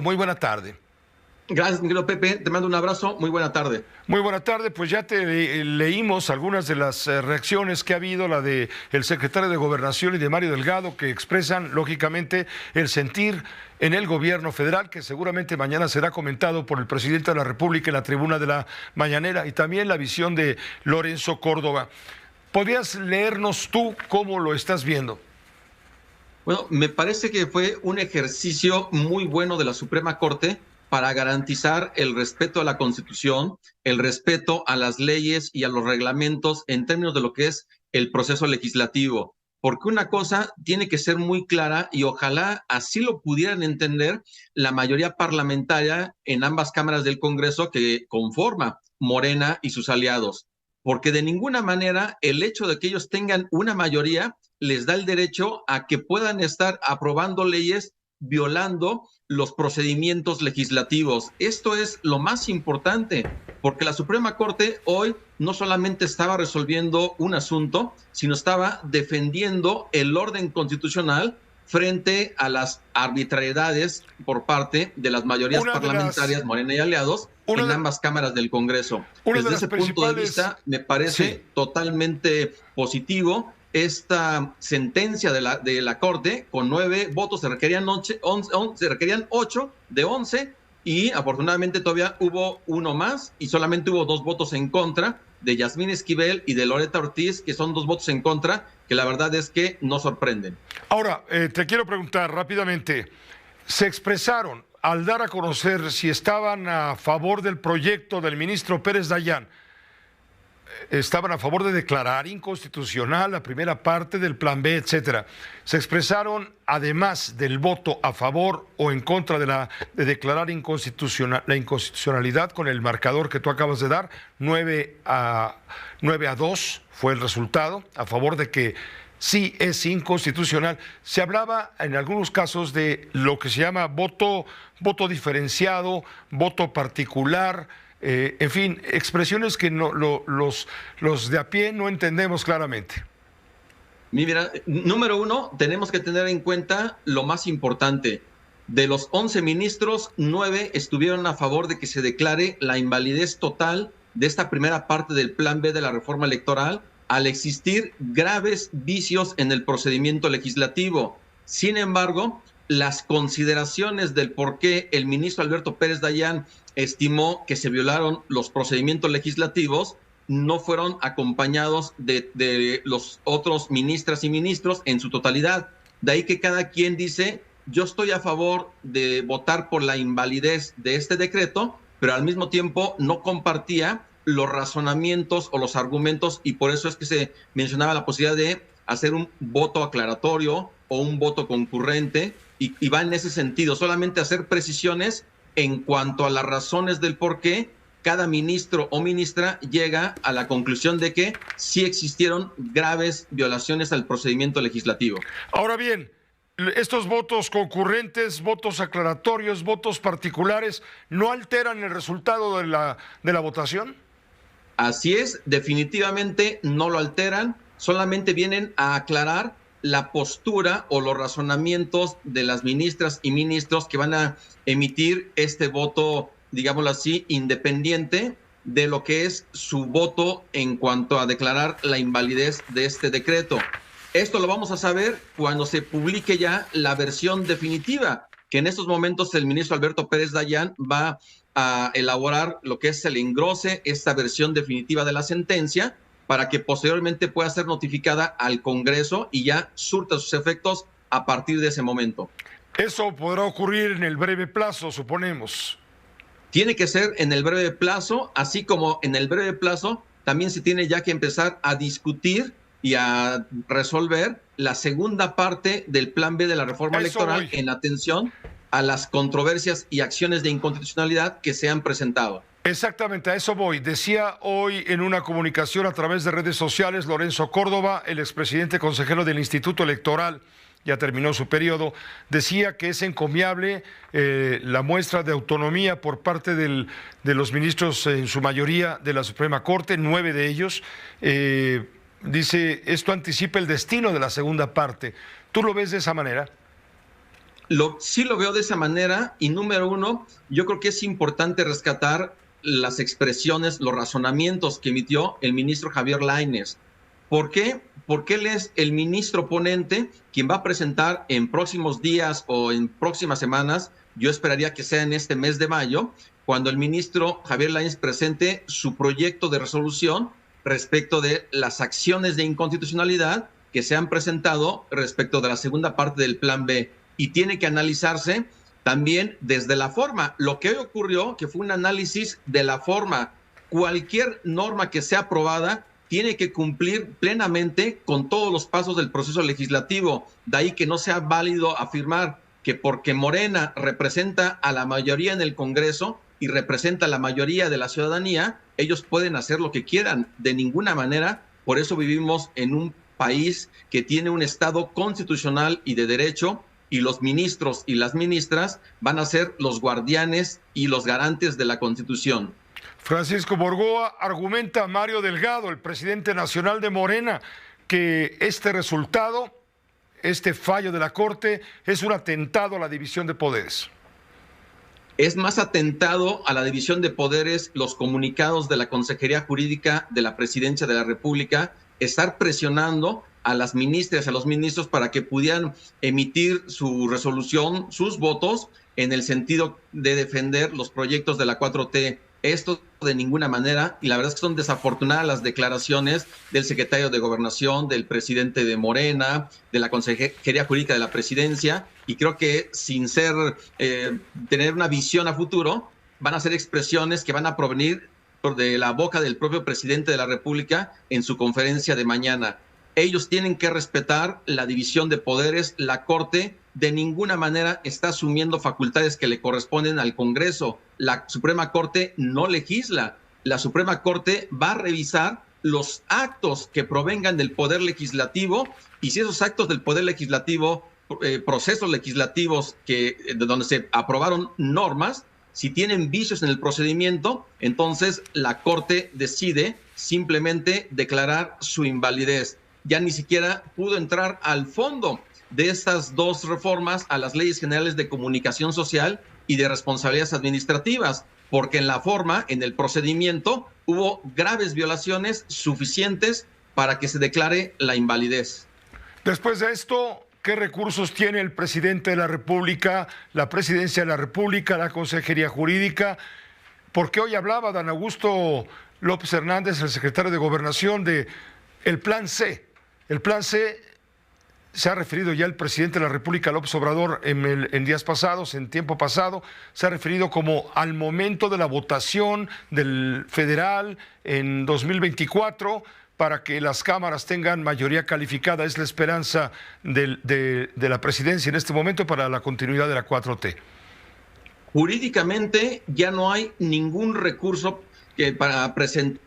bienvenido, muy buena tarde. Gracias, mi querido Pepe. Te mando un abrazo. Muy buena tarde. Muy buena tarde, pues ya leímos algunas de las reacciones que ha habido, la de el secretario de Gobernación y de Mario Delgado, que expresan lógicamente el sentir en el gobierno federal, que seguramente mañana será comentado por el presidente de la República en la tribuna de la mañanera, y también la visión de Lorenzo Córdoba. ¿Podrías leernos tú cómo lo estás viendo? Bueno, me parece que fue un ejercicio muy bueno de la Suprema Corte para garantizar el respeto a la Constitución, el respeto a las leyes y a los reglamentos en términos de lo que es el proceso legislativo. Porque una cosa tiene que ser muy clara y ojalá así lo pudieran entender la mayoría parlamentaria en ambas cámaras del Congreso que conforma Morena y sus aliados. Porque de ninguna manera el hecho de que ellos tengan una mayoría les da el derecho a que puedan estar aprobando leyes violando los procedimientos legislativos. Esto es lo más importante, porque la Suprema Corte hoy no solamente estaba resolviendo un asunto, sino estaba defendiendo el orden constitucional frente a las arbitrariedades por parte de las mayorías parlamentarias, Morena y aliados, en ambas cámaras del Congreso. Desde ese punto de vista, me parece totalmente positivo esta sentencia de la Corte. Con 9 votos se requerían 8 de 11 y afortunadamente todavía hubo uno más y solamente hubo 2 votos en contra de Yasmín Esquivel y de Loretta Ortiz, que son 2 votos en contra, que la verdad es que no sorprenden. Ahora, te quiero preguntar rápidamente, ¿se expresaron al dar a conocer si estaban a favor del proyecto del ministro Pérez Dayán? Estaban a favor de declarar inconstitucional la primera parte del Plan B, etcétera. Se expresaron, además del voto a favor o en contra de declarar la inconstitucionalidad con el marcador que tú acabas de dar, 9-2 fue el resultado, a favor de que sí es inconstitucional. Se hablaba en algunos casos de lo que se llama voto diferenciado, voto particular. En fin, expresiones que los de a pie no entendemos claramente. Mira, número uno, tenemos que tener en cuenta lo más importante. De los 11 ministros, 9 estuvieron a favor de que se declare la invalidez total de esta primera parte del Plan B de la reforma electoral al existir graves vicios en el procedimiento legislativo. Sin embargo, las consideraciones del por qué el ministro Alberto Pérez Dayán estimó que se violaron los procedimientos legislativos no fueron acompañados de los otros ministras y ministros en su totalidad. De ahí que cada quien dice, yo estoy a favor de votar por la invalidez de este decreto, pero al mismo tiempo no compartía los razonamientos o los argumentos, y por eso es que se mencionaba la posibilidad de hacer un voto aclaratorio o un voto concurrente, y va en ese sentido, solamente hacer precisiones en cuanto a las razones del por qué cada ministro o ministra llega a la conclusión de que sí existieron graves violaciones al procedimiento legislativo. Ahora bien, estos votos concurrentes, votos aclaratorios, votos particulares, ¿no alteran el resultado de la votación? Así es, definitivamente no lo alteran, solamente vienen a aclarar la postura o los razonamientos de las ministras y ministros que van a emitir este voto, digámoslo así, independiente de lo que es su voto en cuanto a declarar la invalidez de este decreto. Esto lo vamos a saber cuando se publique ya la versión definitiva, que en estos momentos el ministro Alberto Pérez Dayán va a elaborar lo que es el engrose, esta versión definitiva de la sentencia, para que posteriormente pueda ser notificada al Congreso y ya surta sus efectos a partir de ese momento. Eso podrá ocurrir en el breve plazo, suponemos. Tiene que ser en el breve plazo, así como en el breve plazo también se tiene ya que empezar a discutir y a resolver la segunda parte del Plan B de la reforma electoral en atención a las controversias y acciones de inconstitucionalidad que se han presentado. Exactamente, a eso voy. Decía hoy en una comunicación a través de redes sociales Lorenzo Córdoba, el expresidente consejero del Instituto Electoral, ya terminó su periodo, decía que es encomiable la muestra de autonomía por parte de los ministros, en su mayoría, de la Suprema Corte, 9 de ellos. Dice, esto anticipa el destino de la segunda parte. ¿Tú lo ves de esa manera? Sí lo veo de esa manera y número uno, yo creo que es importante rescatar las expresiones, los razonamientos que emitió el ministro Javier Lainez. ¿Por qué? Porque él es el ministro ponente quien va a presentar en próximos días o en próximas semanas, yo esperaría que sea en este mes de mayo, cuando el ministro Javier Lainez presente su proyecto de resolución respecto de las acciones de inconstitucionalidad que se han presentado respecto de la segunda parte del Plan B. Y tiene que analizarse también desde la forma. Lo que hoy ocurrió, que fue un análisis de la forma. Cualquier norma que sea aprobada tiene que cumplir plenamente con todos los pasos del proceso legislativo. De ahí que no sea válido afirmar que porque Morena representa a la mayoría en el Congreso y representa a la mayoría de la ciudadanía, ellos pueden hacer lo que quieran. De ninguna manera. Por eso vivimos en un país que tiene un Estado constitucional y de derecho, y los ministros y las ministras van a ser los guardianes y los garantes de la Constitución. Francisco Borgoa, argumenta Mario Delgado, el presidente nacional de Morena, que este resultado, este fallo de la Corte, es un atentado a la división de poderes. Es más atentado a la división de poderes los comunicados de la Consejería Jurídica de la Presidencia de la República, estar presionando a las ministras, a los ministros para que pudieran emitir su resolución, sus votos, en el sentido de defender los proyectos de la 4T. Esto de ninguna manera, y la verdad es que son desafortunadas las declaraciones del secretario de Gobernación, del presidente de Morena, de la Consejería Jurídica de la Presidencia, y creo que sin tener una visión a futuro, van a ser expresiones que van a provenir de la boca del propio presidente de la República en su conferencia de mañana. Ellos tienen que respetar la división de poderes. La Corte de ninguna manera está asumiendo facultades que le corresponden al Congreso. La Suprema Corte no legisla. La Suprema Corte va a revisar los actos que provengan del Poder Legislativo, y si esos actos del Poder Legislativo, procesos legislativos donde se aprobaron normas, si tienen vicios en el procedimiento, entonces la Corte decide simplemente declarar su invalidez. Ya ni siquiera pudo entrar al fondo de estas dos reformas a las leyes generales de comunicación social y de responsabilidades administrativas, porque en la forma, en el procedimiento, hubo graves violaciones suficientes para que se declare la invalidez. Después de esto, ¿qué recursos tiene el presidente de la República, la presidencia de la República, la Consejería Jurídica? Porque hoy hablaba Dan Augusto López Hernández, el secretario de Gobernación, de el Plan C. El Plan C se ha referido ya el presidente de la República, López Obrador, en días pasados, en tiempo pasado, se ha referido como al momento de la votación del federal en 2024, para que las cámaras tengan mayoría calificada. Es la esperanza de la presidencia en este momento para la continuidad de la 4T. Jurídicamente ya no hay ningún recurso para presentar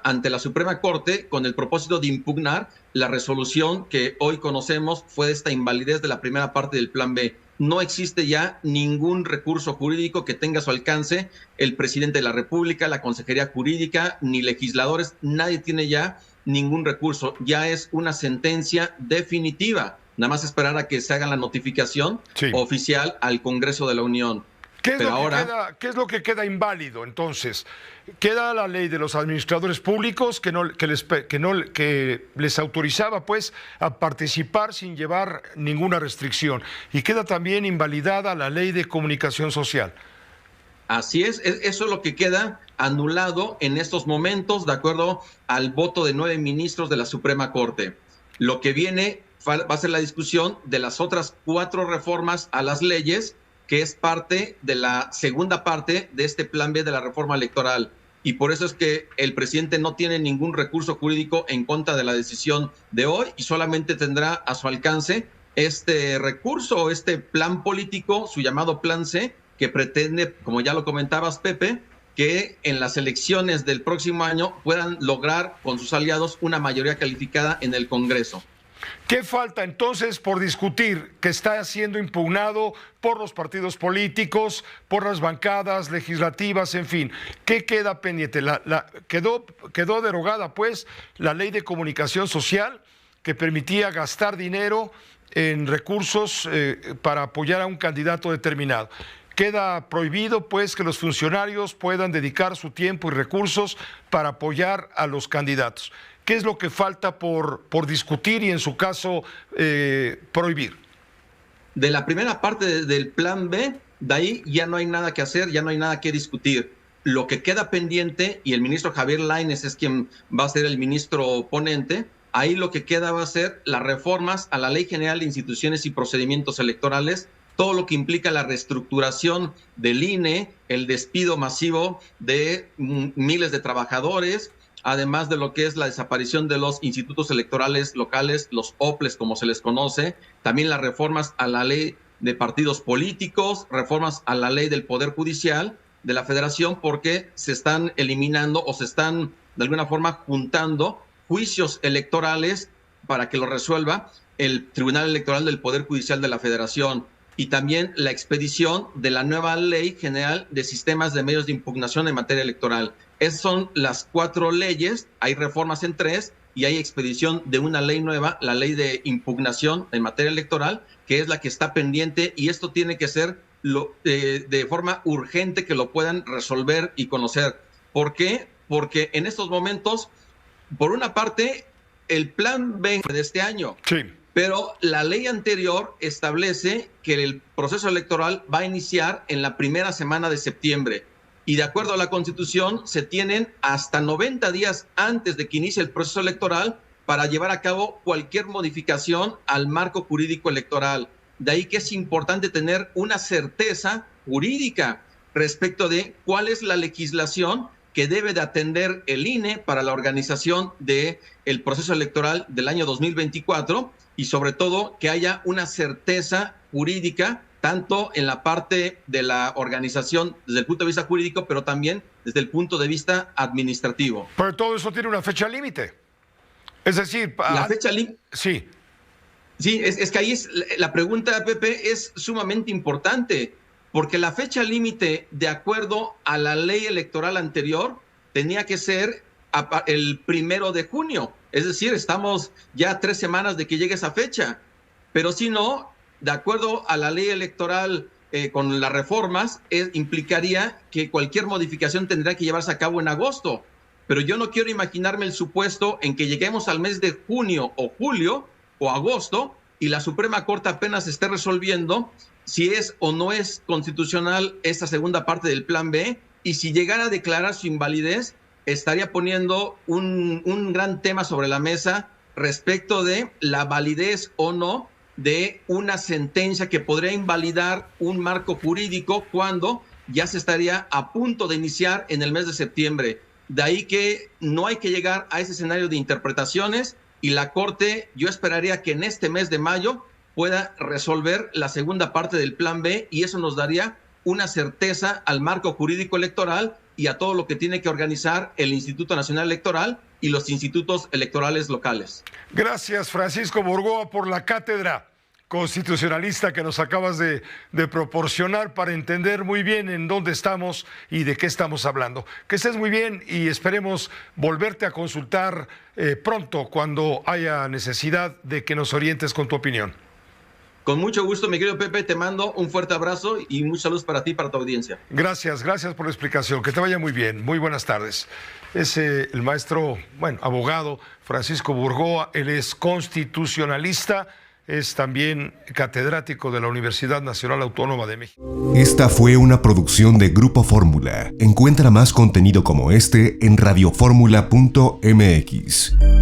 ante la Suprema Corte con el propósito de impugnar la resolución que hoy conocemos fue esta invalidez de la primera parte del Plan B. No existe ya ningún recurso jurídico que tenga a su alcance el presidente de la República, la Consejería Jurídica, ni legisladores. Nadie tiene ya ningún recurso. Ya es una sentencia definitiva. Nada más esperar a que se haga la notificación oficial al Congreso de la Unión. ¿Qué es lo que queda inválido entonces? Queda la ley de los administradores públicos que les autorizaba pues a participar sin llevar ninguna restricción, y queda también invalidada la ley de comunicación social. Así es, eso es lo que queda anulado en estos momentos, de acuerdo al voto de 9 ministros de la Suprema Corte. Lo que viene va a ser la discusión de las otras 4 reformas a las leyes, que es parte de la segunda parte de este Plan B de la reforma electoral. Y por eso es que el presidente no tiene ningún recurso jurídico en contra de la decisión de hoy, y solamente tendrá a su alcance este recurso, este plan político, su llamado Plan C, que pretende, como ya lo comentabas, Pepe, que en las elecciones del próximo año puedan lograr con sus aliados una mayoría calificada en el Congreso. ¿Qué falta entonces por discutir que está siendo impugnado por los partidos políticos, por las bancadas legislativas, en fin? ¿Qué queda pendiente? Quedó derogada pues la ley de comunicación social, que permitía gastar dinero en recursos para apoyar a un candidato determinado. Queda prohibido, pues, que los funcionarios puedan dedicar su tiempo y recursos para apoyar a los candidatos. ¿Qué es lo que falta por discutir y, en su caso, prohibir? De la primera parte del plan B, de ahí ya no hay nada que hacer, ya no hay nada que discutir. Lo que queda pendiente, y el ministro Javier Lainez es quien va a ser el ministro ponente, ahí lo que queda va a ser las reformas a la Ley General de Instituciones y Procedimientos Electorales, todo lo que implica la reestructuración del INE, el despido masivo de miles de trabajadores, además de lo que es la desaparición de los institutos electorales locales, los OPLES como se les conoce, también las reformas a la ley de partidos políticos, reformas a la ley del Poder Judicial de la Federación, porque se están eliminando o se están de alguna forma juntando juicios electorales para que lo resuelva el Tribunal Electoral del Poder Judicial de la Federación, y también la expedición de la nueva Ley General de Sistemas de Medios de Impugnación en materia electoral. Esas son las 4 leyes, hay reformas en 3 y hay expedición de una ley nueva, la Ley de Impugnación en materia electoral, que es la que está pendiente, y esto tiene que ser de forma urgente, que lo puedan resolver y conocer. ¿Por qué? Porque en estos momentos, por una parte, el plan B de este año, sí, pero la ley anterior establece que el proceso electoral va a iniciar en la primera semana de septiembre. Y de acuerdo a la Constitución, se tienen hasta 90 días antes de que inicie el proceso electoral para llevar a cabo cualquier modificación al marco jurídico electoral. De ahí que es importante tener una certeza jurídica respecto de cuál es la legislación que debe de atender el INE para la organización del proceso electoral del año 2024, y sobre todo que haya una certeza jurídica tanto en la parte de la organización desde el punto de vista jurídico, pero también desde el punto de vista administrativo. Pero todo eso tiene una fecha límite. Es decir, la fecha límite. Sí. Sí, es que ahí es la pregunta, Pepe, es sumamente importante, porque la fecha límite, de acuerdo a la ley electoral anterior, tenía que ser el 1 de junio. Es decir, estamos ya 3 semanas de que llegue esa fecha. Pero si no, de acuerdo a la ley electoral con las reformas, implicaría que cualquier modificación tendría que llevarse a cabo en agosto. Pero yo no quiero imaginarme el supuesto en que lleguemos al mes de junio o julio o agosto y la Suprema Corte apenas esté resolviendo si es o no es constitucional esta segunda parte del plan B, y si llegara a declarar su invalidez, estaría poniendo un gran tema sobre la mesa respecto de la validez o no de una sentencia que podría invalidar un marco jurídico cuando ya se estaría a punto de iniciar en el mes de septiembre. De ahí que no hay que llegar a ese escenario de interpretaciones, y la Corte, yo esperaría que en este mes de mayo pueda resolver la segunda parte del plan B, y eso nos daría una certeza al marco jurídico electoral y a todo lo que tiene que organizar el Instituto Nacional Electoral y los institutos electorales locales. Gracias, Francisco Burgoa, por la cátedra constitucionalista que nos acabas de proporcionar para entender muy bien en dónde estamos y de qué estamos hablando. Que estés muy bien y esperemos volverte a consultar pronto cuando haya necesidad de que nos orientes con tu opinión. Con mucho gusto, mi querido Pepe, te mando un fuerte abrazo y mucha salud para ti y para tu audiencia. Gracias por la explicación, que te vaya muy bien, muy buenas tardes. Es el maestro, abogado Francisco Burgoa, él es constitucionalista, es también catedrático de la Universidad Nacional Autónoma de México. Esta fue una producción de Grupo Fórmula. Encuentra más contenido como este en radioformula.mx.